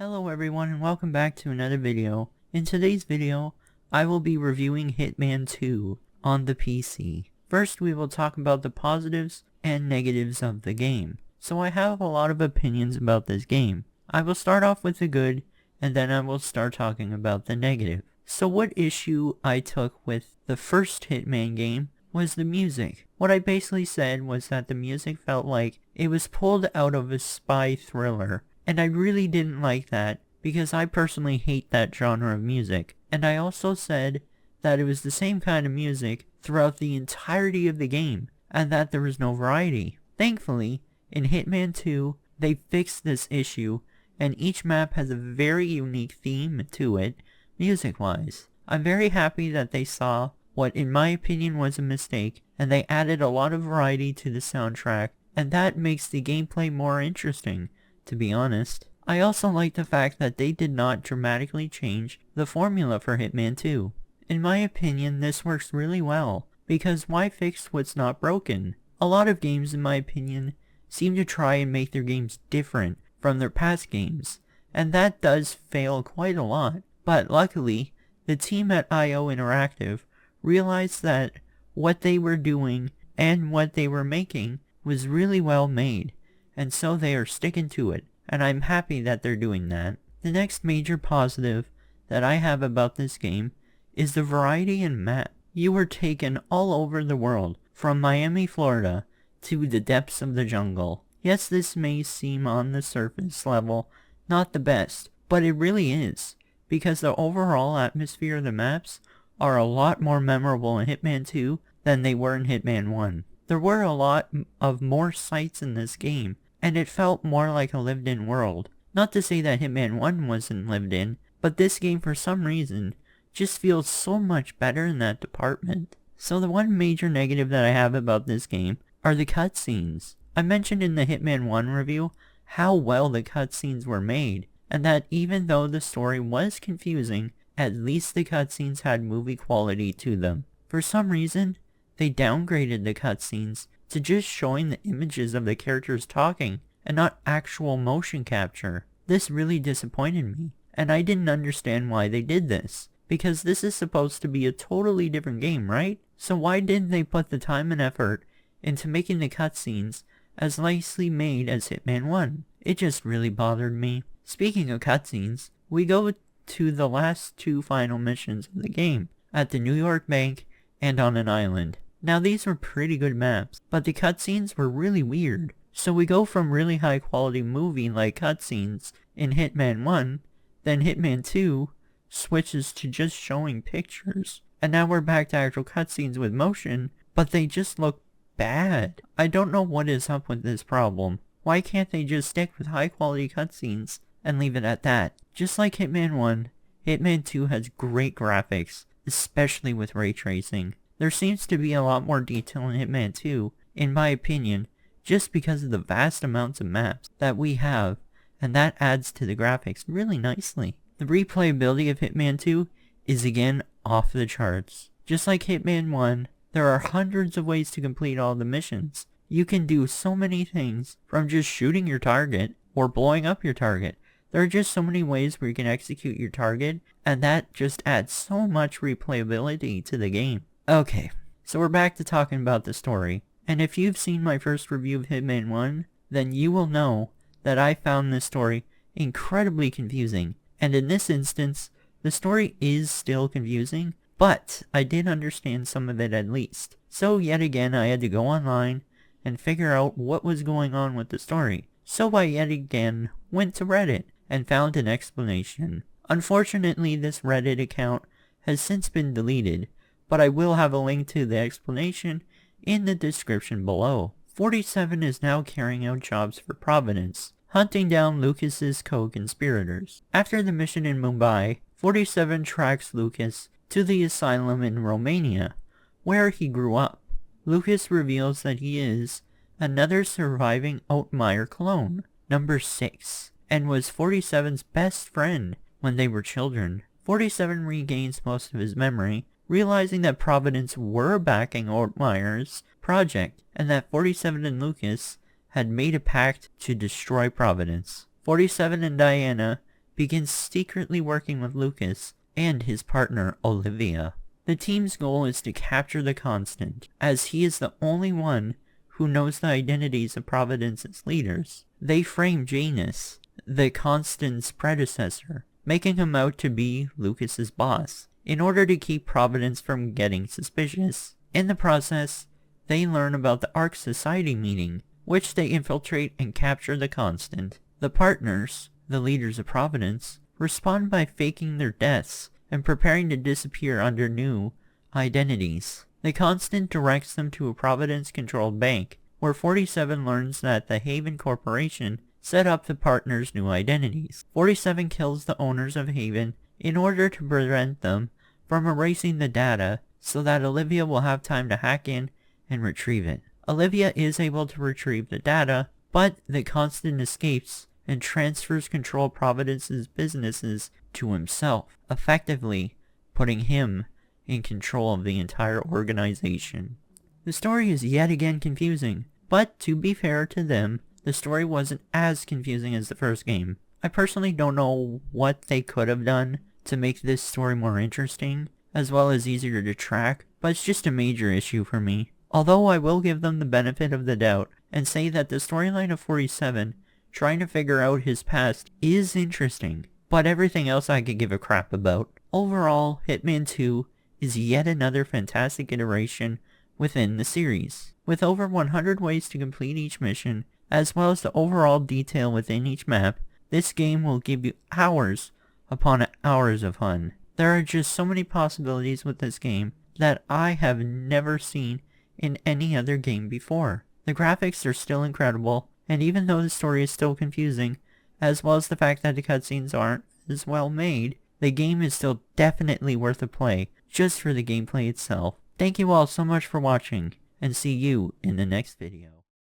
Hello everyone and welcome back to another video. In today's video, I will be reviewing Hitman 2 on the PC. First we will talk about the positives and negatives of the game. So I have a lot of opinions about this game. I will start off with the good and then I will start talking about the negative. So what issue I took with the first Hitman game was the music. What I basically said was that the music felt like it was pulled out of a spy thriller. And I really didn't like that, because I personally hate that genre of music. And I also said that it was the same kind of music throughout the entirety of the game, and that there was no variety. Thankfully, in Hitman 2, they fixed this issue, and each map has a very unique theme to it, music-wise. I'm very happy that they saw what in my opinion was a mistake, and they added a lot of variety to the soundtrack, and that makes the gameplay more interesting. To be honest. I also like the fact that they did not dramatically change the formula for Hitman 2. In my opinion, this works really well, because why fix what's not broken? A lot of games, in my opinion, seem to try and make their games different from their past games, and that does fail quite a lot. But luckily, the team at IO Interactive realized that what they were doing and what they were making was really well made. And so they are sticking to it, and I'm happy that they're doing that. The next major positive that I have about this game is the variety in map. You were taken all over the world, from Miami, Florida, to the depths of the jungle. Yes, this may seem on the surface level not the best, but it really is, because the overall atmosphere of the maps are a lot more memorable in Hitman 2 than they were in Hitman 1. There were a lot of more sights in this game, and it felt more like a lived-in world. Not to say that Hitman 1 wasn't lived in, but this game for some reason just feels so much better in that department. So the one major negative that I have about this game are the cutscenes. I mentioned in the Hitman 1 review how well the cutscenes were made, and that even though the story was confusing, at least the cutscenes had movie quality to them. For some reason, they downgraded the cutscenes to just showing the images of the characters talking, and not actual motion capture. This really disappointed me, and I didn't understand why they did this, because this is supposed to be a totally different game, right? So why didn't they put the time and effort into making the cutscenes as nicely made as Hitman 1? It just really bothered me. Speaking of cutscenes, we go to the last two final missions of the game, at the New York Bank and on an island. Now these were pretty good maps, but the cutscenes were really weird. So we go from really high quality movie-like cutscenes in Hitman 1, then Hitman 2 switches to just showing pictures. And now we're back to actual cutscenes with motion, but they just look bad. I don't know what is up with this problem. Why can't they just stick with high quality cutscenes and leave it at that? Just like Hitman 1, Hitman 2 has great graphics, especially with ray tracing. There seems to be a lot more detail in Hitman 2, in my opinion, just because of the vast amounts of maps that we have, and that adds to the graphics really nicely. The replayability of Hitman 2 is again off the charts. Just like Hitman 1, there are hundreds of ways to complete all the missions. You can do so many things, from just shooting your target, or blowing up your target. There are just so many ways where you can execute your target, and that just adds so much replayability to the game. Okay, so we're back to talking about the story, and if you've seen my first review of Hitman 1, then you will know that I found this story incredibly confusing, and in this instance, the story is still confusing, but I did understand some of it at least. So yet again I had to go online and figure out what was going on with the story. So I yet again went to Reddit and found an explanation. Unfortunately, this Reddit account has since been deleted, but I will have a link to the explanation in the description below. 47 is now carrying out jobs for Providence, hunting down Lucas's co-conspirators. After the mission in Mumbai, 47 tracks Lucas to the asylum in Romania, where he grew up. Lucas reveals that he is another surviving Ottmeyer clone, number 6, and was 47's best friend when they were children. 47 regains most of his memory, realizing that Providence were backing Ottmeyer's project, and that 47 and Lucas had made a pact to destroy Providence. 47 and Diana begins secretly working with Lucas and his partner Olivia. The team's goal is to capture the Constant, as he is the only one who knows the identities of Providence's leaders. They frame Janus, the Constant's predecessor, making him out to be Lucas's boss, in order to keep Providence from getting suspicious. In the process, they learn about the Ark Society meeting, which they infiltrate and capture the Constant. The partners, the leaders of Providence, respond by faking their deaths and preparing to disappear under new identities. The Constant directs them to a Providence-controlled bank, where 47 learns that the Haven Corporation set up the partners' new identities. 47 kills the owners of Haven in order to prevent them from erasing the data so that Olivia will have time to hack in and retrieve it. Olivia is able to retrieve the data, but the Constant escapes and transfers control of Providence's businesses to himself, effectively putting him in control of the entire organization. The story is yet again confusing, but to be fair to them, the story wasn't as confusing as the first game. I personally don't know what they could have done to make this story more interesting, as well as easier to track, but it's just a major issue for me. Although I will give them the benefit of the doubt and say that the storyline of 47 trying to figure out his past is interesting, but everything else I could give a crap about. Overall, Hitman 2 is yet another fantastic iteration within the series. With over 100 ways to complete each mission, as well as the overall detail within each map, this game will give you hours upon hours of fun. There are just so many possibilities with this game that I have never seen in any other game before. The graphics are still incredible, and even though the story is still confusing, as well as the fact that the cutscenes aren't as well made, the game is still definitely worth a play, just for the gameplay itself. Thank you all so much for watching, and see you in the next video.